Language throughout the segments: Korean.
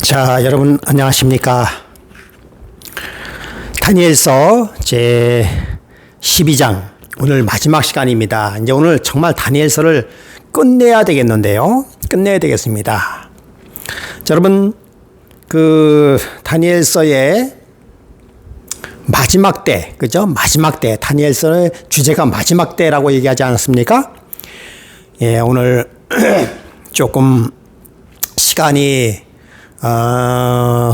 자, 여러분 안녕하십니까? 다니엘서 제 12장 오늘 마지막 시간입니다. 이제 오늘 정말 다니엘서를 끝내야 되겠는데요. 끝내야 되겠습니다. 자, 여러분 다니엘서의 마지막 때, 그죠? 마지막 때, 다니엘서의 주제가 마지막 때라고 얘기하지 않았습니까? 예, 오늘 조금 시간이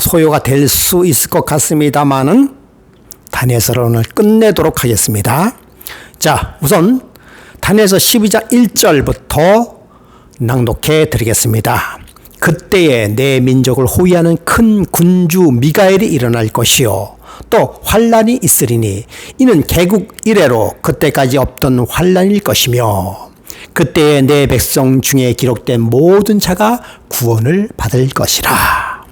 소요가 될 수 있을 것 같습니다만은 다니엘서를 오늘 끝내도록 하겠습니다. 자, 우선 다니엘서 12장 1절부터 낭독해 드리겠습니다. 그때에 내 민족을 호위하는 큰 군주 미가엘이 일어날 것이요 또 환란이 있으리니 이는 개국 이래로 그때까지 없던 환란일 것이며 그때에 내 백성 중에 기록된 모든 자가 구원을 받을 것이라.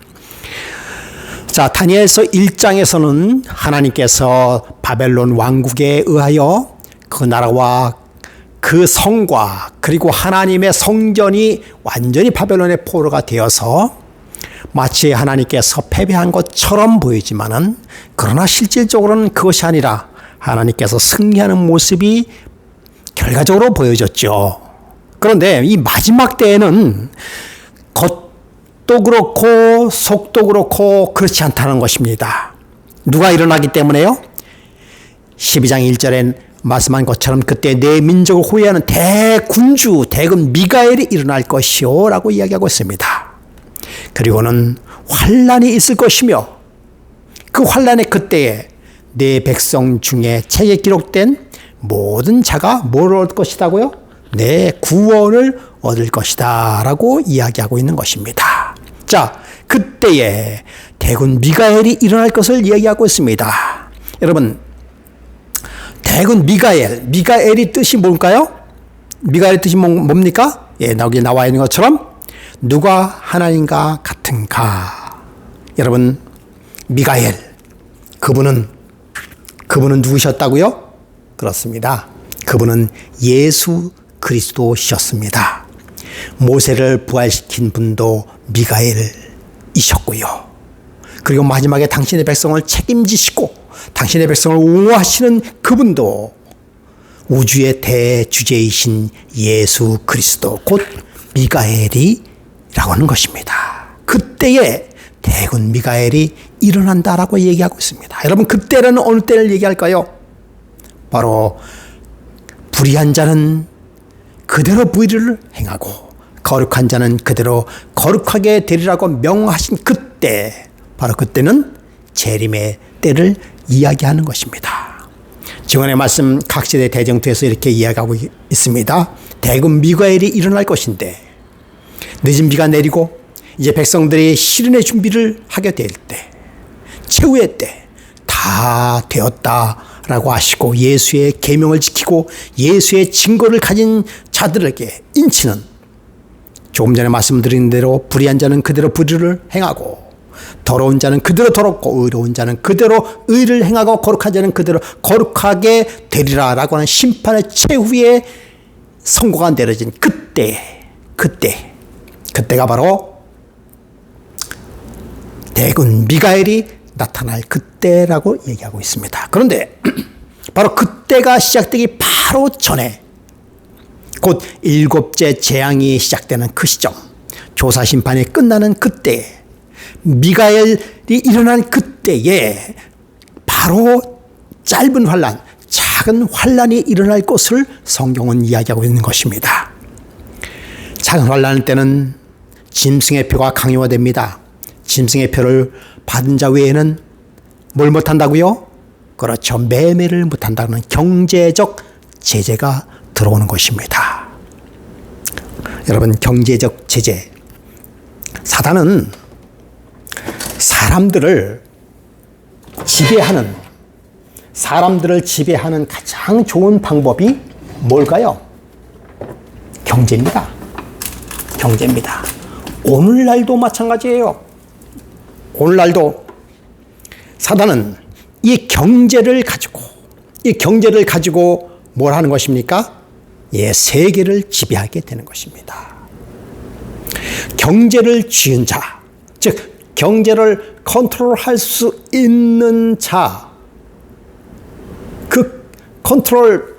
자, 다니엘서 1장에서는 하나님께서 바벨론 왕국에 의하여 그 나라와 그 성과 그리고 하나님의 성전이 완전히 바벨론의 포로가 되어서 마치 하나님께서 패배한 것처럼 보이지만은 그러나 실질적으로는 그것이 아니라 하나님께서 승리하는 모습이 결과적으로 보여졌죠. 그런데 이 마지막 때에는 겉도 그렇고 속도 그렇고 그렇지 않다는 것입니다. 누가 일어나기 때문에요? 12장 1절에 말씀한 것처럼 그때 내 민족을 호위하는 대군주 대금 미가엘이 일어날 것이요 라고 이야기하고 있습니다. 그리고는 환란이 있을 것이며 그 환란의 그때에 내 백성 중에 책에 기록된 모든 자가 뭘 얻을 것이다고요? 내 구원을 얻을 것이다 라고 이야기하고 있는 것입니다. 자, 그때에 대군 미가엘이 일어날 것을 이야기하고 있습니다. 여러분, 대군 미가엘이 뜻이 뭘까요? 미가엘의 뜻이 뭡니까? 예, 여기 나와 있는 것처럼 누가 하나님과 같은가? 여러분, 미가엘 그분은 누구셨다고요? 그렇습니다. 그분은 예수 그리스도셨습니다. 모세를 부활시킨 분도 미가엘이셨고요. 그리고 마지막에 당신의 백성을 책임지시고 당신의 백성을 옹호하시는 그분도 우주의 대주제이신 예수 그리스도 곧 미가엘이라고 하는 것입니다. 그때에 대군 미가엘이 일어난다라고 얘기하고 있습니다. 여러분, 그때는 어느 때를 얘기할까요? 바로 불의한 자는 그대로 불의를 행하고 거룩한 자는 그대로 거룩하게 되리라고 명하신 그때, 바로 그때는 재림의 때를 이야기하는 것입니다. 지금의 말씀 각시대 대정투에서 이렇게 이야기하고 있습니다. 대군 미가엘이 일어날 것인데 늦은 비가 내리고 이제 백성들이 실은의 준비를 하게 될 때, 최후의 때 다 되었다라고 하시고 예수의 계명을 지키고 예수의 증거를 가진 자들에게 인치는, 조금 전에 말씀드린 대로 불의한 자는 그대로 불의를 행하고 더러운 자는 그대로 더럽고 의로운 자는 그대로 의를 행하고 거룩한 자는 그대로 거룩하게 되리라라고 하는 심판의 최후의 선고가 내려진 그때가 바로 대군 미가엘이 나타날 그때라고 얘기하고 있습니다. 그런데 바로 그때가 시작되기 바로 전에 곧 일곱째 재앙이 시작되는 그 시점, 조사 심판이 끝나는 그때, 미가엘이 일어난 그때에 바로 짧은 환란, 작은 환란이 일어날 것을 성경은 이야기하고 있는 것입니다. 작은 환란 때는 짐승의 표가 강요화됩니다. 짐승의 표를 받은 자 외에는 뭘 못한다고요? 그렇죠. 매매를 못한다는 경제적 제재가 들어오는 것입니다. 여러분, 경제적 제재. 사단은 사람들을 지배하는 가장 좋은 방법이 뭘까요? 경제입니다. 오늘날도 마찬가지예요. 오늘날도 사단은 이 경제를 가지고 뭘 하는 것입니까? 세계를 지배하게 되는 것입니다. 경제를 쥐은 자, 즉 경제를 컨트롤할 수 있는 자, 그 컨트롤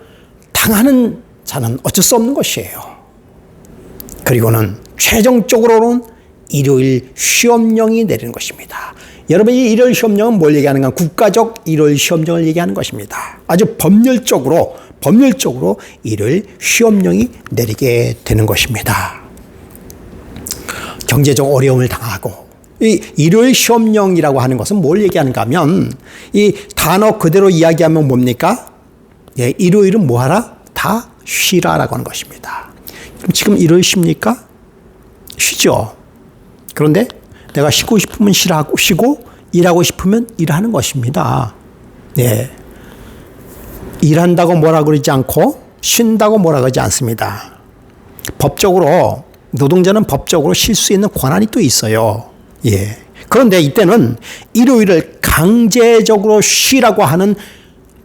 당하는 자는 어쩔 수 없는 것이에요. 그리고는 최종적으로는 일요일 시험령이 내리는 것입니다. 여러분, 이 일요일 시험령은 뭘 얘기하는가? 국가적 일요일 시험령을 얘기하는 것입니다. 아주 법률적으로 일요일 시험령이 내리게 되는 것입니다. 경제적 어려움을 당하고, 이 일요일 시험령이라고 하는 것은 뭘 얘기하는가 하면, 이 단어 그대로 이야기하면 뭡니까? 예, 일요일은 뭐 하라? 다 쉬라라고 하는 것입니다. 그럼 지금 일요일 쉽니까? 쉬죠. 그런데 내가 쉬고 싶으면 쉬고 일하고 싶으면 일하는 것입니다. 예. 일한다고 뭐라 그러지 않고 쉰다고 뭐라 그러지 않습니다. 법적으로 노동자는 법적으로 쉴 수 있는 권한이 또 있어요. 예. 그런데 이때는 일요일을 강제적으로 쉬라고 하는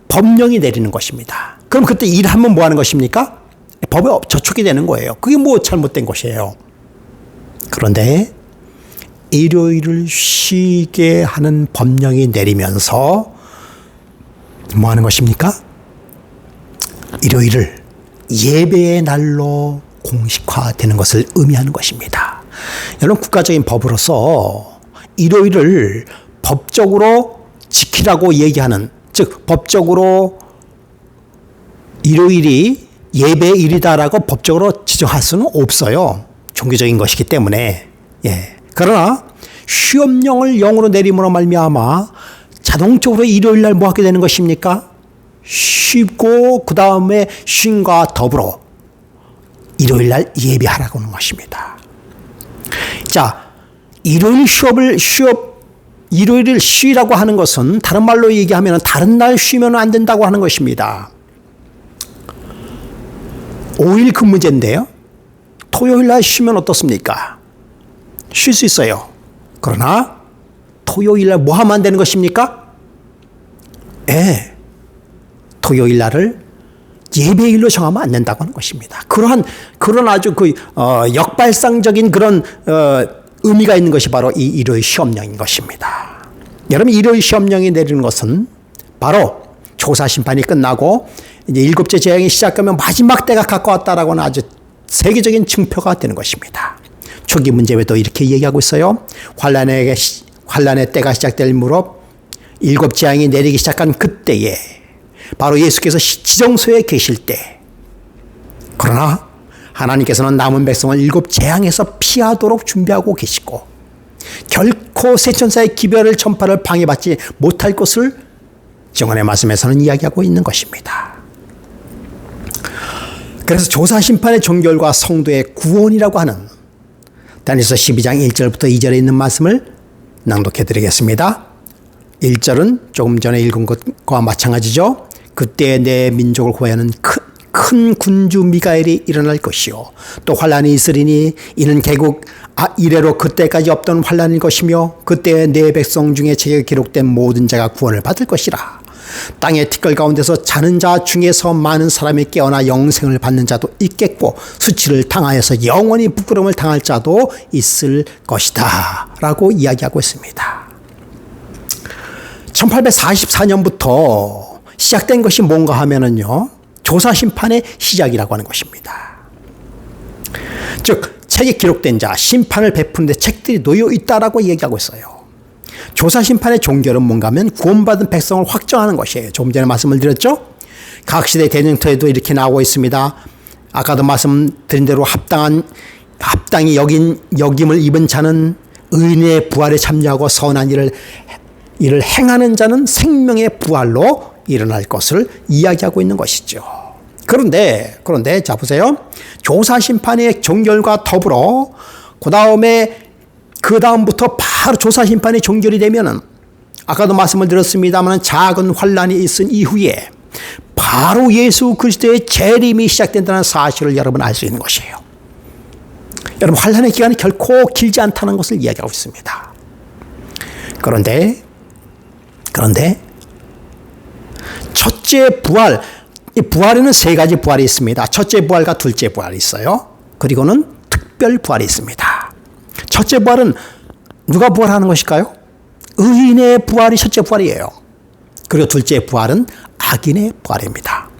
법령이 내리는 것입니다. 그럼 그때 일하면 뭐 하는 것입니까? 법에 저촉이 되는 거예요. 그게 뭐 잘못된 것이에요. 그런데 일요일을 쉬게 하는 법령이 내리면서 뭐 하는 것입니까? 일요일을 예배의 날로 공식화되는 것을 의미하는 것입니다. 여러분, 국가적인 법으로서 일요일을 법적으로 지키라고 얘기하는, 즉 법적으로 일요일이 예배일이다라고 법적으로 지정할 수는 없어요. 종교적인 것이기 때문에. 예. 그러나 시험령을 영으로 내림으로 말미암아 자동적으로 일요일 날 뭐 하게 되는 것입니까? 쉬고 그 다음에 쉼과 더불어 일요일 날 예배하라고 하는 것입니다. 자, 일요일을 쉬라고 하는 것은 다른 말로 얘기하면 다른 날 쉬면 안 된다고 하는 것입니다. 5일 근무제인데요. 토요일 날 쉬면 어떻습니까? 쉴 수 있어요. 그러나 토요일 날 뭐 하면 안 되는 것입니까? 예. 토요일 날을 예배일로 정하면 안 된다고 하는 것입니다. 그런 아주 역발상적인 그런 의미가 있는 것이 바로 이 일요일 시험령인 것입니다. 여러분, 일요일 시험령이 내리는 것은 바로 조사 심판이 끝나고 이제 일곱째 재앙이 시작하면 마지막 때가 가까웠다라고 하는 아주 세계적인 증표가 되는 것입니다. 초기 문제에도 이렇게 얘기하고 있어요. 환란의 때가 시작될 무렵 일곱 재앙이 내리기 시작한 그때에 바로 예수께서 지정소에 계실 때, 그러나 하나님께서는 남은 백성을 일곱 재앙에서 피하도록 준비하고 계시고 결코 새 천사의 기별을 전파를 방해받지 못할 것을 증언의 말씀에서는 이야기하고 있는 것입니다. 그래서 조사심판의 종결과 성도의 구원이라고 하는 다니엘서 12장 1절부터 2절에 있는 말씀을 낭독해 드리겠습니다. 1절은 조금 전에 읽은 것과 마찬가지죠. 그때 내 민족을 구하는 큰 군주 미가엘이 일어날 것이요 또 환란이 있으리니 이는 개국 이래로 그때까지 없던 환란일 것이며 그때 내 백성 중에 책에 기록된 모든 자가 구원을 받을 것이라. 땅의 티끌 가운데서 자는 자 중에서 많은 사람이 깨어나 영생을 받는 자도 있겠고 수치를 당하여서 영원히 부끄러움을 당할 자도 있을 것이다 라고 이야기하고 있습니다. 1844년부터 시작된 것이 뭔가 하면은요, 조사심판의 시작이라고 하는 것입니다. 즉 책에 기록된 자, 심판을 베푸는 데 책들이 놓여 있다라고 얘기하고 있어요. 조사심판의 종결은 뭔가 하면 구원받은 백성을 확정하는 것이에요. 조금 전에 말씀을 드렸죠. 각 시대 대쟁터에도 이렇게 나오고 있습니다. 아까도 말씀드린 대로 합당히 여김을 입은 자는 의인의 부활에 참여하고 선한 일을 행하는 자는 생명의 부활로 일어날 것을 이야기하고 있는 것이죠. 그런데 자 보세요. 조사심판의 종결과 더불어 그 다음부터 바로 조사심판이 종결이 되면은 아까도 말씀을 드렸습니다만 작은 환란이 있은 이후에 바로 예수 그리스도의 재림이 시작된다는 사실을 여러분 알 수 있는 것이에요. 여러분, 환란의 기간이 결코 길지 않다는 것을 이야기하고 있습니다. 그런데 첫째 부활, 이 부활에는 세 가지 부활이 있습니다. 첫째 부활과 둘째 부활이 있어요. 그리고는 특별 부활이 있습니다. 첫째 부활은 누가 부활하는 것일까요? 의인의 부활이 첫째 부활이에요. 그리고 둘째 부활은 악인의 부활입니다.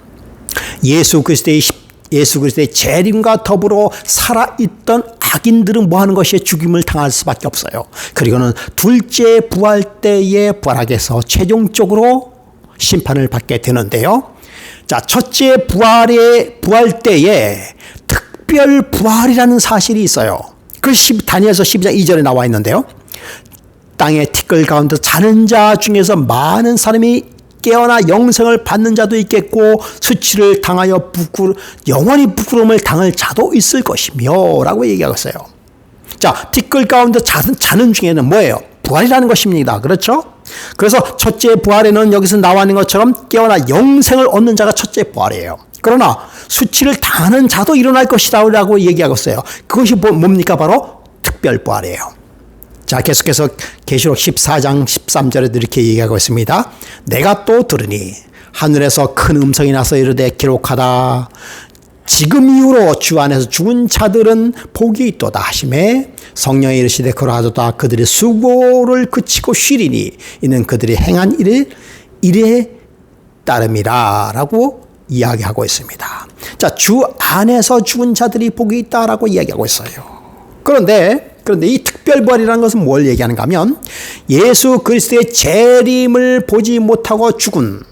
예수 그리스도의 재림과 더불어 살아있던 악인들은 뭐 하는 것이에요? 죽임을 당할 수밖에 없어요. 그리고는 둘째 부활 때에 부활하게 해서 최종적으로 심판을 받게 되는데요. 자, 첫째 부활 때에 특별 부활이라는 사실이 있어요. 그 다니엘서 12장 2절에 나와 있는데요. 땅의 티끌 가운데 자는 자 중에서 많은 사람이 깨어나 영생을 받는 자도 있겠고 수치를 당하여 영원히 부끄러움을 당할 자도 있을 것이며 라고 얘기하고 있어요. 자, 티끌 가운데 자는 중에는 뭐예요? 부활이라는 것입니다. 그렇죠? 그래서 첫째 부활에는 여기서 나와 있는 것처럼 깨어나 영생을 얻는 자가 첫째 부활이에요. 그러나 수치를 당하는 자도 일어날 것이다 라고 얘기하고 있어요. 그것이 뭡니까? 바로 특별 부활이에요. 자, 계속해서 계시록 14장 13절에도 이렇게 얘기하고 있습니다. 내가 또 들으니 하늘에서 큰 음성이 나서 이르되 기록하다. 지금 이후로 주 안에서 죽은 자들은 복이 있도다 하시매 성령이 이르시되 그러하도다. 그들의 수고를 그치고 쉬리니 이는 그들이 행한 일에 따름이라 라고 이야기하고 있습니다. 자, 주 안에서 죽은 자들이 복이 있다라고 이야기하고 있어요. 그런데 이 특별부활이라는 것은 뭘 얘기하는가 하면 예수 그리스도의 재림을 보지 못하고 죽은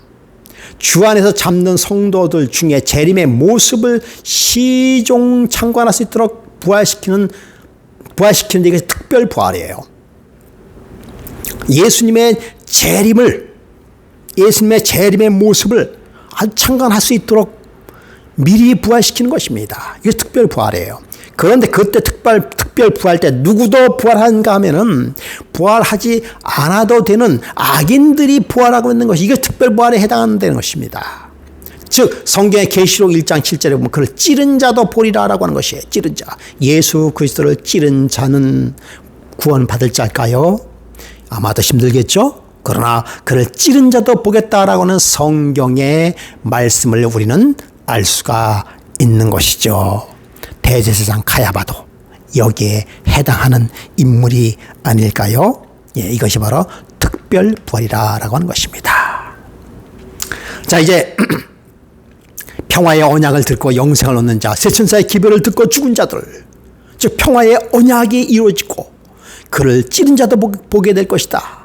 주 안에서 잠든 성도들 중에 재림의 모습을 시종창관할 수 있도록 부활시키는 게 특별부활이에요. 예수님의 재림의 모습을 아주 창관할 수 있도록 미리 부활시키는 것입니다. 이게 특별부활이에요. 그런데 그때 특별 부활 때 누구도 부활하는가 하면은 부활하지 않아도 되는 악인들이 부활하고 있는 것이 이게 특별 부활에 해당하는 것입니다. 즉 성경의 계시록 1장 7절에 보면 그를 찌른 자도 보리라라고 하는 것이에요. 찌른 자. 예수 그리스도를 찌른 자는 구원받을 자일까요? 아마도 힘들겠죠? 그러나 그를 찌른 자도 보겠다라고 하는 성경의 말씀을 우리는 알 수가 있는 것이죠. 대제사장 가야바도 여기에 해당하는 인물이 아닐까요? 예, 이것이 바로 특별 부활이라고 하는 것입니다. 자, 이제 평화의 언약을 듣고 영생을 얻는 자, 세천사의 기별을 듣고 죽은 자들, 즉 평화의 언약이 이루어지고 그를 찌른 자도 보게 될 것이다.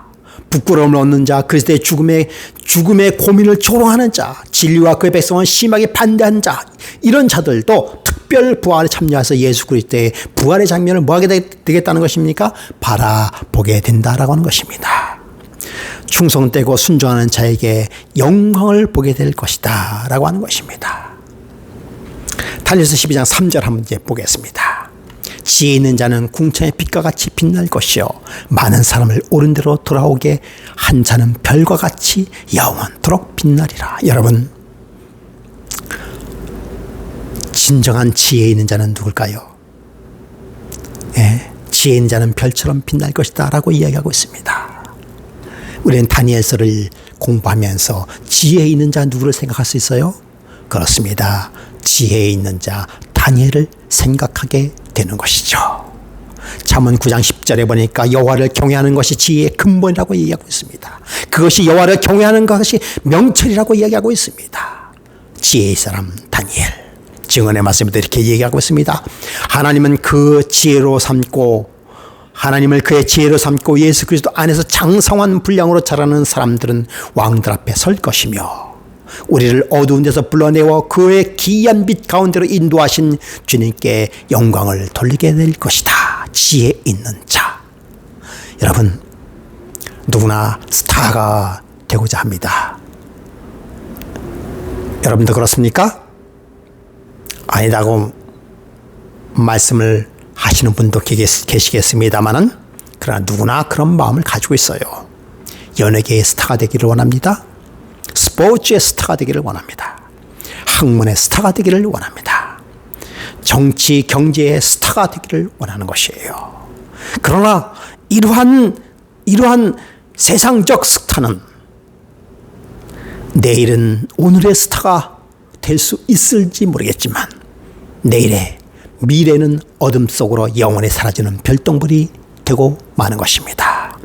부끄러움을 얻는 자, 그리스도의 죽음의 고민을 조롱하는 자, 진리와 그의 백성을 심하게 반대하는 자, 이런 자들도 특별 부활에 참여해서 예수 그리스도의 부활의 장면을 뭐하게 되겠다는 것입니까? 바라보게 된다라고 하는 것입니다. 충성되고 순종하는 자에게 영광을 보게 될 것이다 라고 하는 것입니다. 다니엘서 12장 3절 한번 이제 보겠습니다. 지혜 있는 자는 궁창의 빛과 같이 빛날 것이요 많은 사람을 옳은 대로 돌아오게 한 자는 별과 같이 영원토록 빛나리라. 여러분, 진정한 지혜 있는 자는 누굴까요? 예, 지혜 있는 자는 별처럼 빛날 것이다 라고 이야기하고 있습니다. 우리는 다니엘서를 공부하면서 지혜 있는 자 누구를 생각할 수 있어요? 그렇습니다. 지혜 있는 자 다니엘을 생각하게 되는 것이죠. 잠언 9장 10절에 보니까 여호와를 경외하는 것이 지혜의 근본이라고 이야기하고 있습니다. 그것이 여호와를 경외하는 것이 명철이라고 이야기하고 있습니다. 지혜의 사람 다니엘. 증언의 말씀에도 이렇게 얘기하고 있습니다. 하나님을 그의 지혜로 삼고 예수 그리스도 안에서 장성한 분량으로 자라는 사람들은 왕들 앞에 설 것이며 우리를 어두운 데서 불러내어 그의 기이한 빛 가운데로 인도하신 주님께 영광을 돌리게 될 것이다. 지혜 있는 자. 여러분, 누구나 스타가 되고자 합니다. 여러분도 그렇습니까? 아니라고 말씀을 하시는 분도 계시겠습니다만은 그러나 누구나 그런 마음을 가지고 있어요. 연예계의 스타가 되기를 원합니다. 스포츠의 스타가 되기를 원합니다. 학문의 스타가 되기를 원합니다. 정치, 경제의 스타가 되기를 원하는 것이에요. 그러나 이러한 세상적 스타는 내일은 오늘의 스타가 될 수 있을지 모르겠지만 미래는 어둠 속으로 영원히 사라지는 별똥별이 되고 마는 것입니다.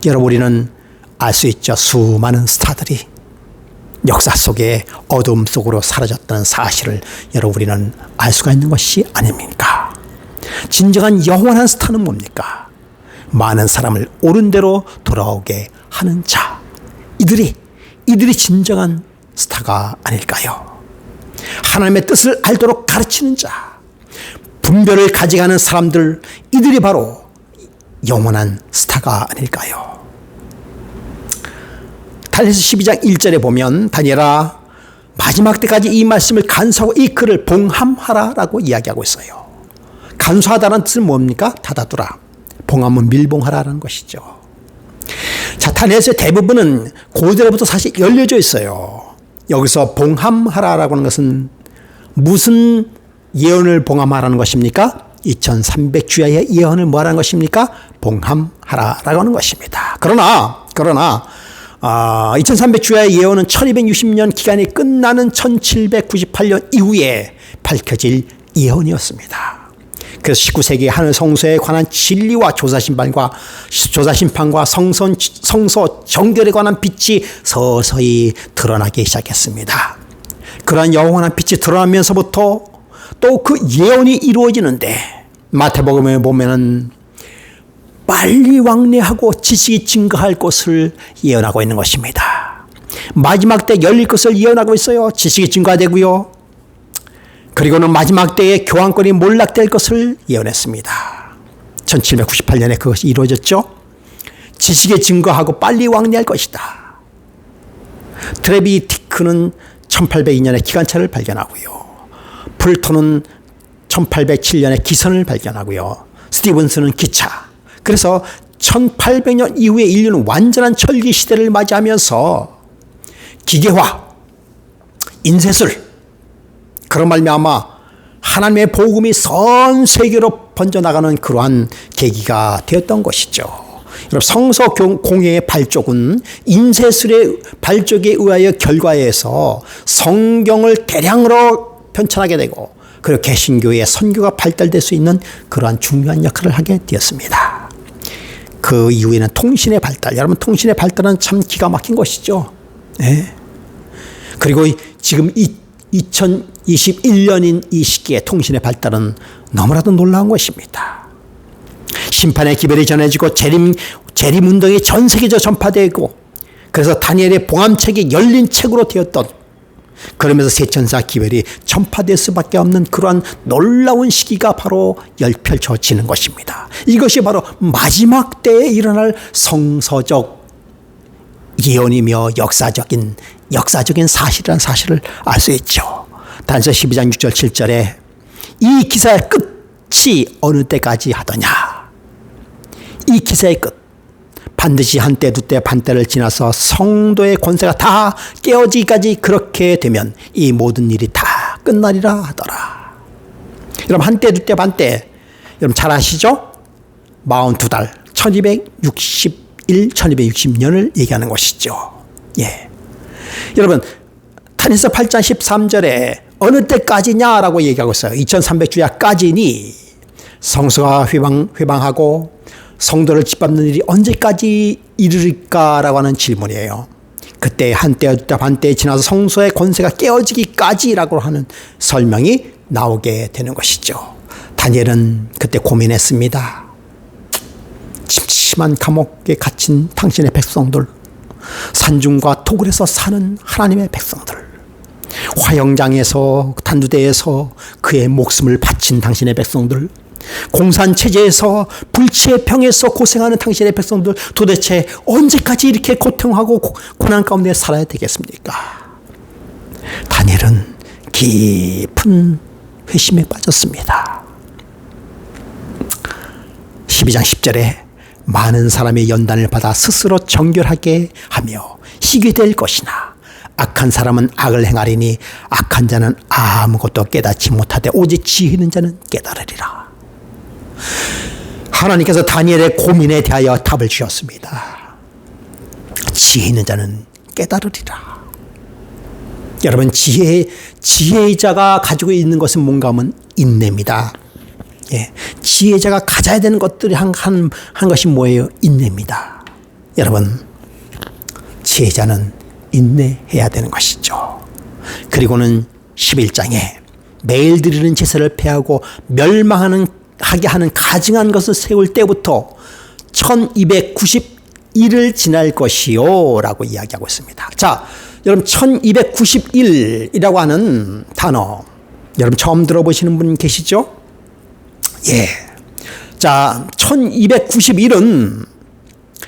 여러분, 우리는 알 수 있죠. 수많은 스타들이 역사 속에 어둠 속으로 사라졌다는 사실을 여러분, 우리는 알 수가 있는 것이 아닙니까? 진정한 영원한 스타는 뭡니까? 많은 사람을 옳은 대로 돌아오게 하는 자. 이들이 진정한 스타가 아닐까요? 하나님의 뜻을 알도록 가르치는 자, 분별을 가져가는 사람들, 이들이 바로 영원한 스타가 아닐까요? 다니엘서 12장 1절에 보면 다니엘아 마지막 때까지 이 말씀을 간수하고 이 글을 봉함하라라고 이야기하고 있어요. 간수하다는 뜻은 뭡니까? 닫아두라. 봉함은 밀봉하라라는 것이죠. 자, 다니엘서의 대부분은 고대로부터 사실 열려져 있어요. 여기서 봉함하라라고 하는 것은 무슨 예언을 봉함하라는 것입니까? 2300주야의 예언을 뭐라는 것입니까? 봉함하라라고 하는 것입니다. 그러나 2300주야의 예언은 1260년 기간이 끝나는 1798년 이후에 밝혀질 예언이었습니다. 그래서 19세기 하늘 성소에 관한 진리와 조사심판과 성소 정결에 관한 빛이 서서히 드러나기 시작했습니다. 그러한 영원한 빛이 드러나면서부터 또 그 예언이 이루어지는데 마태복음에 보면은 빨리 왕래하고 지식이 증거할 것을 예언하고 있는 것입니다. 마지막 때 열릴 것을 예언하고 있어요. 지식이 증가되고요. 그리고는 마지막 때에 교황권이 몰락될 것을 예언했습니다. 1798년에 그것이 이루어졌죠. 지식에 증거하고 빨리 왕래할 것이다. 트레비티크는 1802년에 기관차를 발견하고요. 풀톤은 1807년에 기선을 발견하고요. 스티븐스는 기차. 그래서 1800년 이후에 인류는 완전한 철기 시대를 맞이하면서 기계화, 인쇄술, 그런 말미암아 하나님의 복음이 전 세계로 번져나가는 그러한 계기가 되었던 것이죠. 여러분, 성서 공예의 발족은 인쇄술의 발족에 의하여 결과에서 성경을 대량으로 편찬하게 되고 그리고 개신교의 선교가 발달될 수 있는 그러한 중요한 역할을 하게 되었습니다. 그 이후에는 통신의 발달, 여러분 통신의 발달은 참 기가 막힌 것이죠. 네. 그리고 지금 2021년인 이 시기에 통신의 발달은 너무나도 놀라운 것입니다. 심판의 기별이 전해지고 재림운동이 전 세계적으로 전파되고 그래서 다니엘의 봉함책이 열린 책으로 되었던, 그러면서 세천사 기별이 전파될 수밖에 없는 그러한 놀라운 시기가 바로 펼쳐지는 것입니다. 이것이 바로 마지막 때에 일어날 성서적 예언이며 역사적인 사실이라는 사실을 알 수 있죠. 다니엘서 12장 6절 7절에 이 기사의 끝이 어느 때까지 하더냐. 이 기사의 끝, 반드시 한때 두때 반때를 지나서 성도의 권세가 다 깨어지기까지 그렇게 되면 이 모든 일이 다 끝나리라 하더라. 여러분, 한때 두때 반때, 여러분 잘 아시죠? 42달 1260년을 얘기하는 것이죠. 예. 여러분, 다니엘서 8장 13절에 어느 때까지냐라고 얘기하고 있어요. 2300주야까지니 성소가 회방하고 성도를 짓밟는 일이 언제까지 이르릴까라고 하는 질문이에요. 그때 한때 두때 반때 지나서 성소의 권세가 깨어지기까지라고 하는 설명이 나오게 되는 것이죠. 다니엘은 그때 고민했습니다. 심심한 감옥에 갇힌 당신의 백성들, 산중과 토굴에서 사는 하나님의 백성들, 화영장에서 단두대에서 그의 목숨을 바친 당신의 백성들, 공산체제에서 불치의 병에서 고생하는 당신의 백성들, 도대체 언제까지 이렇게 고통하고 고난 가운데 살아야 되겠습니까? 다니엘은 깊은 회심에 빠졌습니다. 12장 10절에 많은 사람의 연단을 받아 스스로 정결하게 하며 희게 될 것이나 악한 사람은 악을 행하리니 악한 자는 아무것도 깨닫지 못하되 오직 지혜 있는 자는 깨달으리라. 하나님께서 다니엘의 고민에 대하여 답을 주셨습니다. 지혜 있는 자는 깨달으리라. 여러분, 지혜의 자가 가지고 있는 것은 뭔가 하면 인내입니다. 예, 지혜자가 가져야 되는 것들이 한 것이 뭐예요? 인내입니다. 여러분, 지혜자는 인내해야 되는 것이죠. 그리고는 11장에 매일 드리는 제사를 폐하고 멸망하게 하는 가증한 것을 세울 때부터 1291을 지날 것이요 라고 이야기하고 있습니다. 자, 여러분 1291이라고 하는 단어 여러분 처음 들어보시는 분 계시죠? 예. 자, 1291은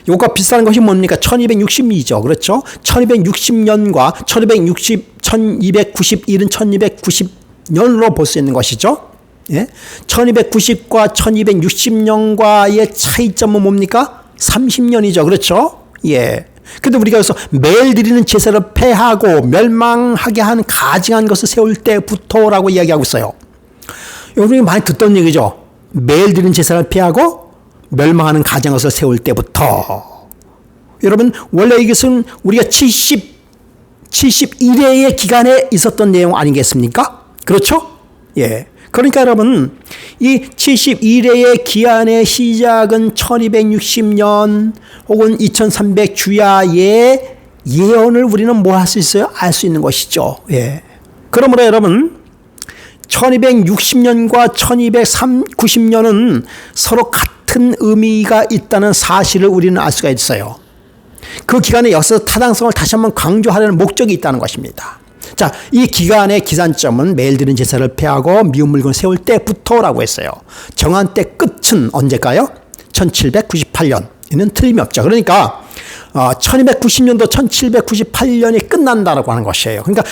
요가 비슷한 것이 뭡니까? 1260이죠. 그렇죠? 1260년과 1291은 1290년으로 볼 수 있는 것이죠. 예? 1290과 1260년과의 차이점은 뭡니까? 30년이죠. 그렇죠? 예. 근데 우리가 여기서 매일 드리는 제사를 폐하고 멸망하게 한 가증한 것을 세울 때부터라고 이야기하고 있어요. 여러분이 많이 듣던 얘기죠. 매일 드리는 제사를 폐하고 멸망하는 가증한 것을 세울 때부터. 여러분, 원래 이것은 우리가 71회의 기간에 있었던 내용 아니겠습니까? 그렇죠? 예. 그러니까 여러분, 이 71회의 기한의 시작은 1260년 혹은 2300 주야의 예언을 우리는 뭐 할 수 있어요? 알 수 있는 것이죠. 예. 그러므로 여러분, 1260년과 1290년은 서로 같은 의미가 있다는 사실을 우리는 알 수가 있어요. 그 기간의 역사적 타당성을 다시 한번 강조하려는 목적이 있다는 것입니다. 자, 이 기간의 기산점은 매일 드리는 제사를 폐하고 미운 물건을 세울 때부터라고 했어요. 정한 때 끝은 언제일까요? 1798년. 이는 틀림이 없죠. 그러니까 1290년도 1798년이 끝난다라고 하는 것이에요. 그러니까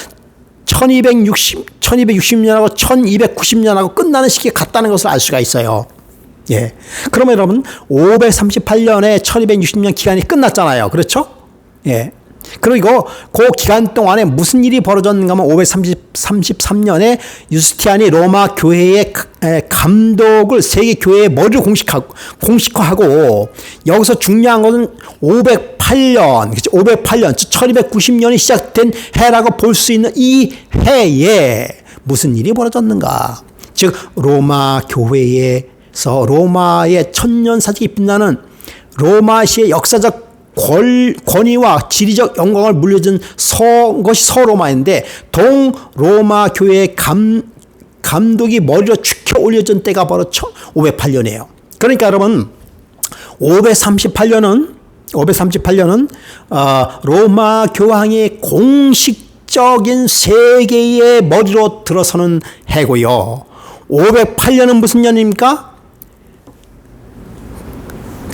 1260년하고 1290년하고 끝나는 시기에 같다는 것을 알 수가 있어요. 예. 그러면 여러분 538년에 1260년 기간이 끝났잖아요. 그렇죠? 예. 그리고 그 기간 동안에 무슨 일이 벌어졌는가 하면 533년에 유스티안이 로마 교회의 감독을 세계 교회의 머리를 공식화하고 여기서 중요한 것은 508년, 508년, 1290년이 시작된 해라고 볼 수 있는 이 해에 무슨 일이 벌어졌는가? 즉 로마 교회에서 로마의 천년사직이 빛나는 로마시의 역사적 권위와 지리적 영광을 물려준 것이 서로마인데 동로마 교회의 감독이 머리로 축혀 올려준 때가 바로 508년이에요. 그러니까 여러분 538년은 로마 교황의 공식적인 세계의 머리로 들어서는 해고요. 508년은 무슨 년입니까?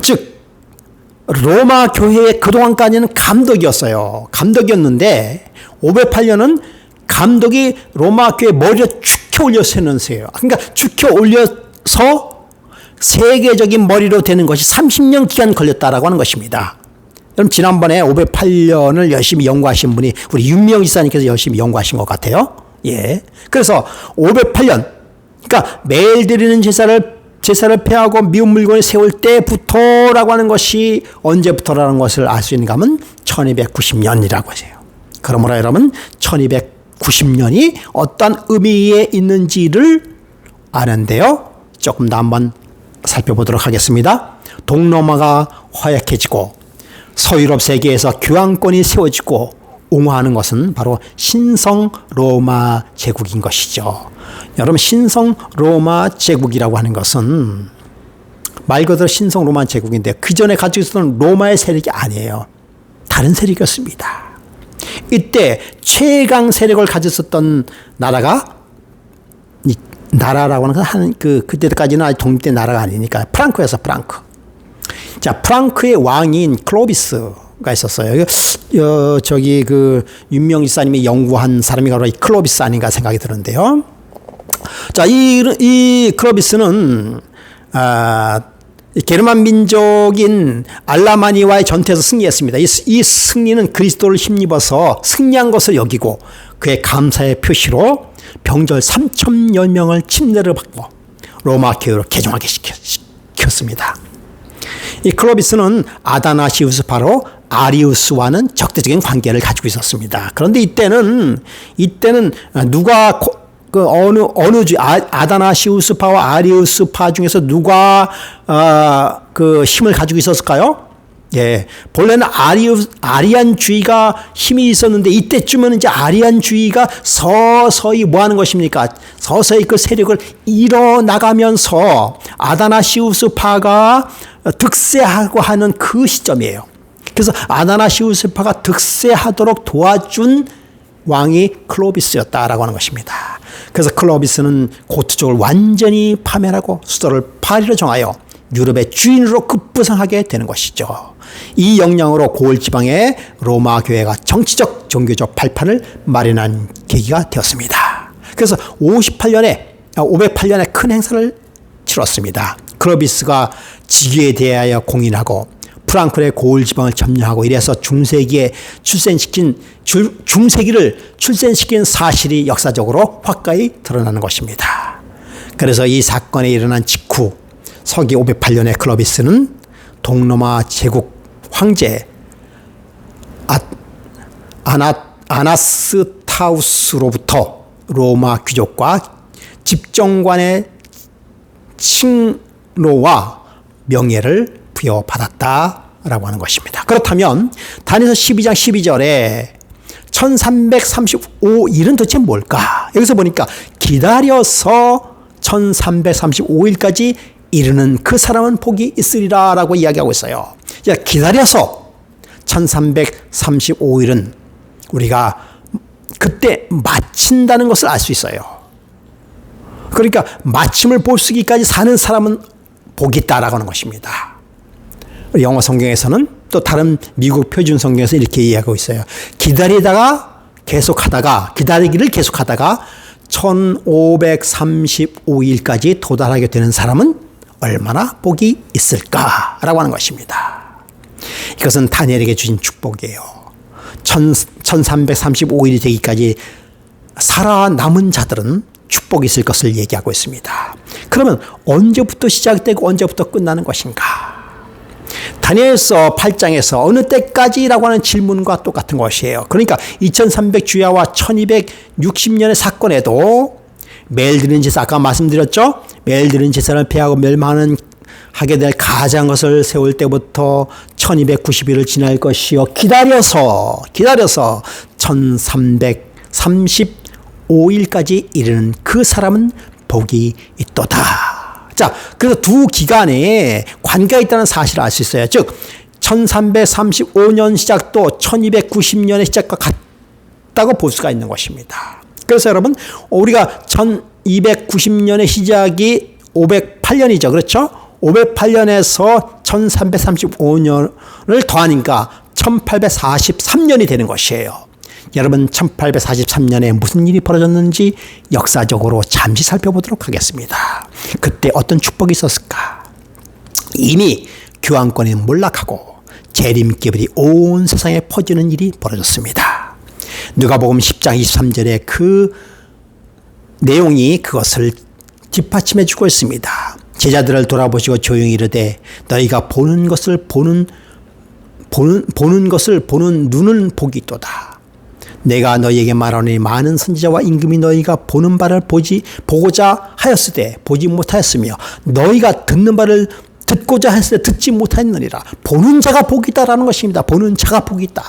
즉 로마 교회의 그동안까지는 감독이었어요. 감독이었는데 508년은 감독이 로마 교회 머리에 축혀 올려서 세는 세요. 그러니까 축혀 올려서 세계적인 머리로 되는 것이 30년 기간 걸렸다라고 하는 것입니다. 그럼 지난번에 508년을 열심히 연구하신 분이 우리 윤미영 지사님께서 열심히 연구하신 것 같아요. 예. 그래서 508년, 그러니까 매일 드리는 제사를 폐하고 미운 물건을 세울 때부터라고 하는 것이 언제부터라는 것을 알 수 있는가 하면 1290년이라고 하세요. 그러므로 여러분 1290년이 어떤 의미에 있는지를 아는데요. 조금 더 한번 살펴보도록 하겠습니다. 동로마가 허약해지고 서유럽 세계에서 교황권이 세워지고 옹호하는 것은 바로 신성 로마 제국인 것이죠. 여러분 신성 로마 제국이라고 하는 것은 말 그대로 신성 로마 제국인데 그 전에 가지고 있었던 로마의 세력이 아니에요. 다른 세력이었습니다. 이때 최강 세력을 가졌었던 나라가 나라라고 하는 것은 그때까지는 아직 독립된 나라가 아니니까 프랑크였어. 프랑크. 자, 프랑크의 왕인 클로비스가 있었어요. 저기 윤명 지사님이 연구한 사람이 바로 이 클로비스 아닌가 생각이 드는데요. 자, 이 클로비스는 게르만 민족인 알라마니와의 전투에서 승리했습니다. 이 승리는 그리스도를 힘입어서 승리한 것을 여기고 그의 감사의 표시로 병졸 3,000여 명을 침례를 받고 로마 교회로 개종하게 시켰습니다. 이 클로비스는 아다나시우스 바로 아리우스와는 적대적인 관계를 가지고 있었습니다. 그런데 이때는 누가 그 어느 주 아다나시우스파와 아리우스파 중에서 누가 그 힘을 가지고 있었을까요? 예, 본래는 아리안주의가 힘이 있었는데 이때쯤은 이제 아리안주의가 서서히 뭐 하는 것입니까? 서서히 그 세력을 잃어나가면서 아다나시우스파가 득세하고 하는 그 시점이에요. 그래서 아다나시우스파가 득세하도록 도와준 왕이 클로비스였다라고 하는 것입니다. 그래서 클로비스는 고트족을 완전히 파멸하고 수도를 파리로 정하여 유럽의 주인으로 급부상하게 되는 것이죠. 이 영향으로 고을 지방의 로마 교회가 정치적 종교적 발판을 마련한 계기가 되었습니다. 그래서 508년에 큰 행사를 치렀습니다. 클로비스가 직위에 대하여 공인하고 프랑크의 고을 지방을 점령하고 이래서 중세기를 출생시킨 사실이 역사적으로 확가히 드러나는 것입니다. 그래서 이 사건이 일어난 직후 서기 508년에 클로비스는 동로마 제국 황제 아나스타우스로부터 로마 귀족과 집정관의 칭로와 명예를 부여받았다라고 하는 것입니다. 그렇다면 다니엘서 12장 12절에 1335일은 도대체 뭘까? 여기서 보니까 기다려서 1335일까지 이르는 그 사람은 복이 있으리라 라고 이야기하고 있어요. 기다려서 1335일은 우리가 그때 마친다는 것을 알 수 있어요. 그러니까 마침을 보시기까지 사는 사람은 복이 있다라고 하는 것입니다. 영어 성경에서는 또 다른 미국 표준 성경에서 이렇게 이야기하고 있어요. 기다리기를 계속하다가 1535일까지 도달하게 되는 사람은 얼마나 복이 있을까라고 하는 것입니다. 이것은 다니엘에게 주신 축복이에요. 1335일이 되기까지 살아남은 자들은 축복이 있을 것을 얘기하고 있습니다. 그러면 언제부터 시작되고 언제부터 끝나는 것인가? 다니엘서 8장에서 어느 때까지라고 하는 질문과 똑같은 것이에요. 그러니까 2300 주야와 1260년의 사건에도 매일 드리는 제사, 아까 말씀드렸죠? 매일 드리는 제사를 폐하고 하게 될 가장 것을 세울 때부터 1290일을 지날 것이요. 기다려서 1335일까지 이르는 그 사람은 복이 있도다. 자, 그래서 두 기간에 관계가 있다는 사실을 알 수 있어요. 즉 1335년 시작도 1290년의 시작과 같다고 볼 수가 있는 것입니다. 그래서 여러분, 우리가 1290년의 시작이 508년이죠. 그렇죠? 508년에서 1335년을 더하니까 1843년이 되는 것이에요. 여러분, 1843년에 무슨 일이 벌어졌는지 역사적으로 잠시 살펴보도록 하겠습니다. 그때 어떤 축복이 있었을까? 이미 교황권이 몰락하고 재림기별이 온 세상에 퍼지는 일이 벌어졌습니다. 누가복음 10장 23절에 그 내용이 그것을 뒷받침해 주고 있습니다. 제자들을 돌아보시고 조용히 이르되 너희가 보는 것을 보는 눈은 복이 있도다. 내가 너희에게 말하노니 많은 선지자와 임금이 너희가 보는 바를 보고자 하였으되 보지 못하였으며 너희가 듣는 바를 듣고자 했을 때 듣지 못하였느니라. 보는 자가 복이 있다라는 것입니다. 보는 자가 복이 있다.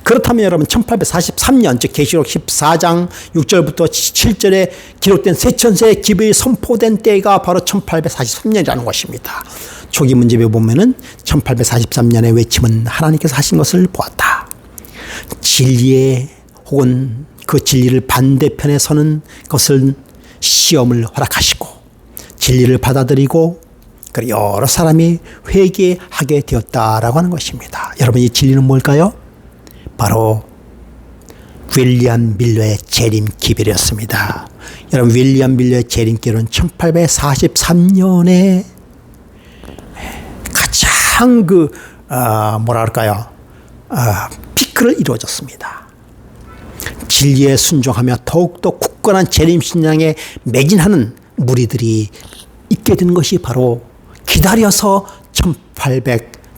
그렇다면 여러분 1843년 즉 계시록 14장 6절부터 7절에 기록된 세천세의 기별이 선포된 때가 바로 1843년이라는 것입니다. 초기 문제에 보면은 1843년의 외침은 하나님께서 하신 것을 보았다. 진리에 혹은 그 진리를 반대편에 서는 것을 시험을 허락하시고 진리를 받아들이고 여러 사람이 회개하게 되었다라고 하는 것입니다. 여러분, 이 진리는 뭘까요? 바로 윌리엄 밀러의 재림 기별이었습니다. 여러분, 윌리엄 밀러의 재림 기별은 1843년에 가장 피크를 이루어졌습니다. 진리에 순종하며 더욱더 굳건한 재림 신앙에 매진하는 무리들이 있게 된 것이 바로 기다려서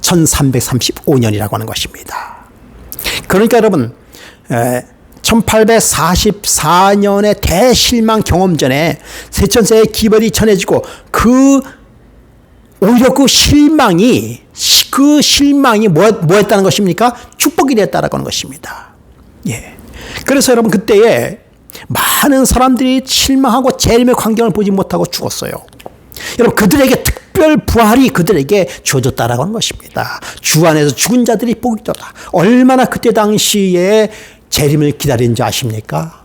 1335년이라고 하는 것입니다. 그러니까 여러분, 1844년의 대실망 경험 전에 세천세의 기벌이 전해지고 오히려 그 실망이 뭐였다는 것입니까? 축복이 됐다라고 하는 것입니다. 예. 그래서 여러분 그때에 많은 사람들이 실망하고 재림의 광경을 보지 못하고 죽었어요. 여러분 그들에게 특별 부활이 그들에게 주어졌다라고 하는 것입니다. 주 안에서 죽은 자들이 복이 있도다. 얼마나 그때 당시에 재림을 기다린지 아십니까?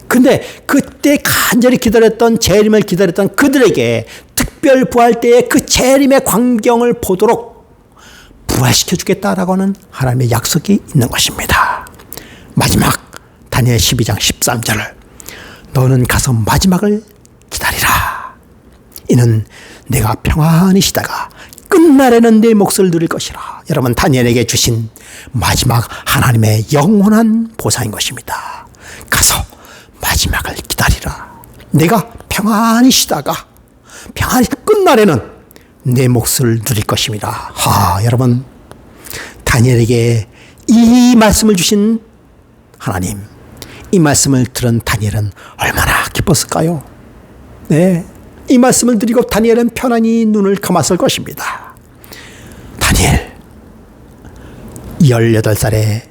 근데 그때 간절히 기다렸던 재림을 기다렸던 그들에게 특별 부활 때에 그 재림의 광경을 보도록 부활시켜 주겠다라고 하는 하나님의 약속이 있는 것입니다. 마지막 다니엘 12장 13절을 너는 가서 마지막을 기다리라. 이는 내가 평안히 쉬다가 끝날에는 내 몫을 누릴 것이라. 여러분 다니엘에게 주신 마지막 하나님의 영원한 보상인 것입니다. 가서 마지막을 기다리라. 내가 평안히 쉬다가 평안히 끝날에는 내 몫을 누릴 것입니다. 여러분 다니엘에게 이 말씀을 주신 하나님, 이 말씀을 들은 다니엘은 얼마나 기뻤을까요? 네, 이 말씀을 드리고 다니엘은 편안히 눈을 감았을 것입니다. 다니엘 18살의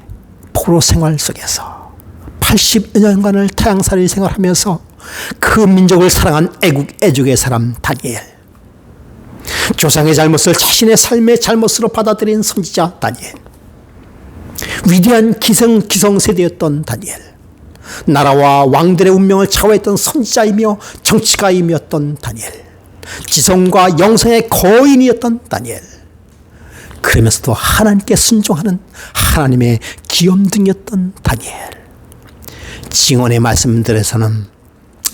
포로 생활 속에서 80여년간을 타향살이 생활하면서 그 민족을 사랑한 애족의 사람 다니엘, 조상의 잘못을 자신의 삶의 잘못으로 받아들인 선지자 다니엘, 위대한 기성세대였던 다니엘, 나라와 왕들의 운명을 좌우했던 선지자이며 정치가이었던 다니엘, 지성과 영성의 거인이었던 다니엘, 그러면서도 하나님께 순종하는 하나님의 귀염둥이였던 다니엘. 증언의 말씀들에서는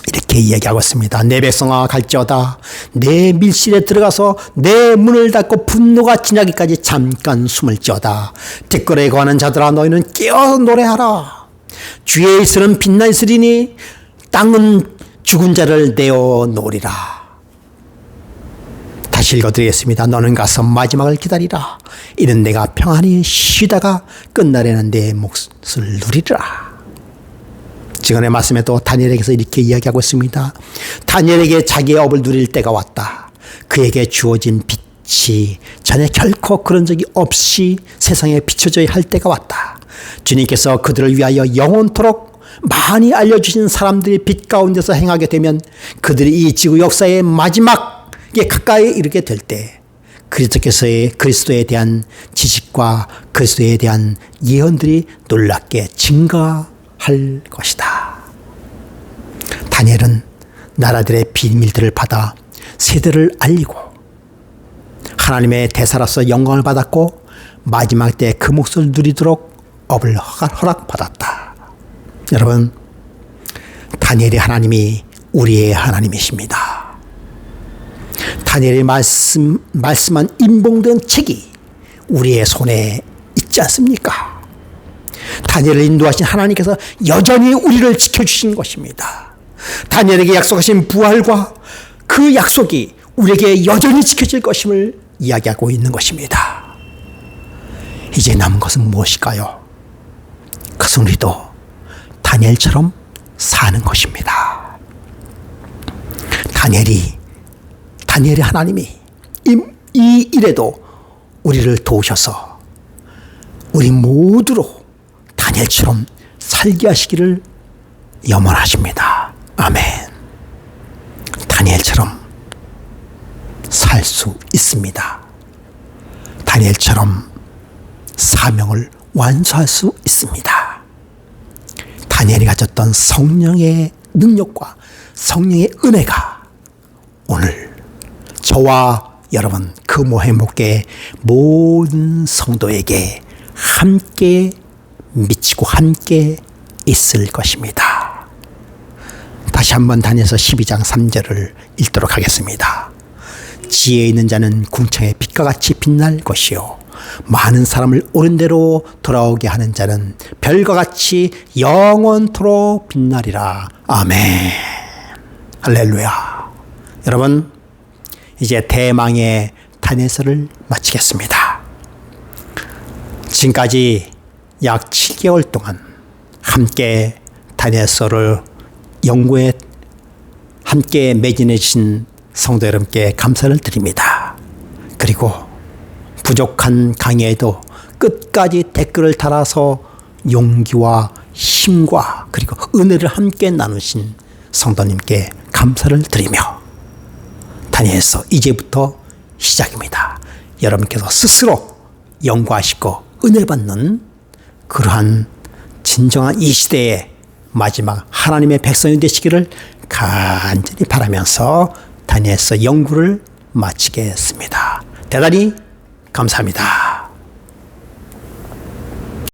이렇게 이야기하고 있습니다. 내 백성아 갈지어다 내 밀실에 들어가서 내 문을 닫고 분노가 지나기까지 잠깐 숨을 지어다. 뒷거래에 거하는 자들아 너희는 깨어서 노래하라. 주의 일서는 빛나 있으리니 땅은 죽은 자를 내어 놓으리라. 다시 읽어드리겠습니다. 너는 가서 마지막을 기다리라. 이는 내가 평안히 쉬다가 끝날에는 내 몫을 누리리라. 지금의 말씀에도 다니엘에게서 이렇게 이야기하고 있습니다. 다니엘에게 자기의 업을 누릴 때가 왔다. 그에게 주어진 빛이 전에 결코 그런 적이 없이 세상에 비춰져야 할 때가 왔다. 주님께서 그들을 위하여 영원토록 많이 알려주신 사람들이 빛 가운데서 행하게 되면 그들이 이 지구 역사의 마지막에 가까이 이르게 될 때 그리스도에 대한 지식과 그리스도에 대한 예언들이 놀랍게 증가할 것이다. 다니엘은 나라들의 비밀들을 받아 세대를 알리고 하나님의 대사로서 영광을 받았고 마지막 때 그 몫을 누리도록 업을 허락받았다. 여러분, 다니엘의 하나님이 우리의 하나님이십니다. 다니엘이 말씀한 인봉된 책이 우리의 손에 있지 않습니까? 다니엘을 인도하신 하나님께서 여전히 우리를 지켜주신 것입니다. 다니엘에게 약속하신 부활과 그 약속이 우리에게 여전히 지켜질 것임을 이야기하고 있는 것입니다. 이제 남은 것은 무엇일까요? 그것은 우리도 다니엘처럼 사는 것입니다. 다니엘의 하나님이 이 일에도 우리를 도우셔서 우리 모두로 다니엘처럼 살게 하시기를 염원하십니다. 아멘. 다니엘처럼 살 수 있습니다. 다니엘처럼 사명을 완수할 수 있습니다. 다니엘이 가졌던 성령의 능력과 성령의 은혜가 오늘 저와 여러분 그 모행목계 모든 성도에게 함께 미치고 함께 있을 것입니다. 다시 한번 다니엘서 12장 3절을 읽도록 하겠습니다. 지혜 있는 자는 궁창의 빛과 같이 빛날 것이요 많은 사람을 옳은 대로 돌아오게 하는 자는 별과 같이 영원토록 빛나리라. 아멘. 할렐루야. 여러분, 이제 대망의 다니엘서를 마치겠습니다. 지금까지 약 7개월 동안 함께 다니엘서를 연구에 함께 매진해 주신 성도 여러분께 감사를 드립니다. 그리고 부족한 강의에도 끝까지 댓글을 달아서 용기와 힘과 그리고 은혜를 함께 나누신 성도님께 감사를 드리며 다니엘서 이제부터 시작입니다. 여러분께서 스스로 연구하시고 은혜 받는 그러한 진정한 이 시대의 마지막 하나님의 백성이 되시기를 간절히 바라면서 다니엘서 연구를 마치겠습니다. 대단히 감사합니다.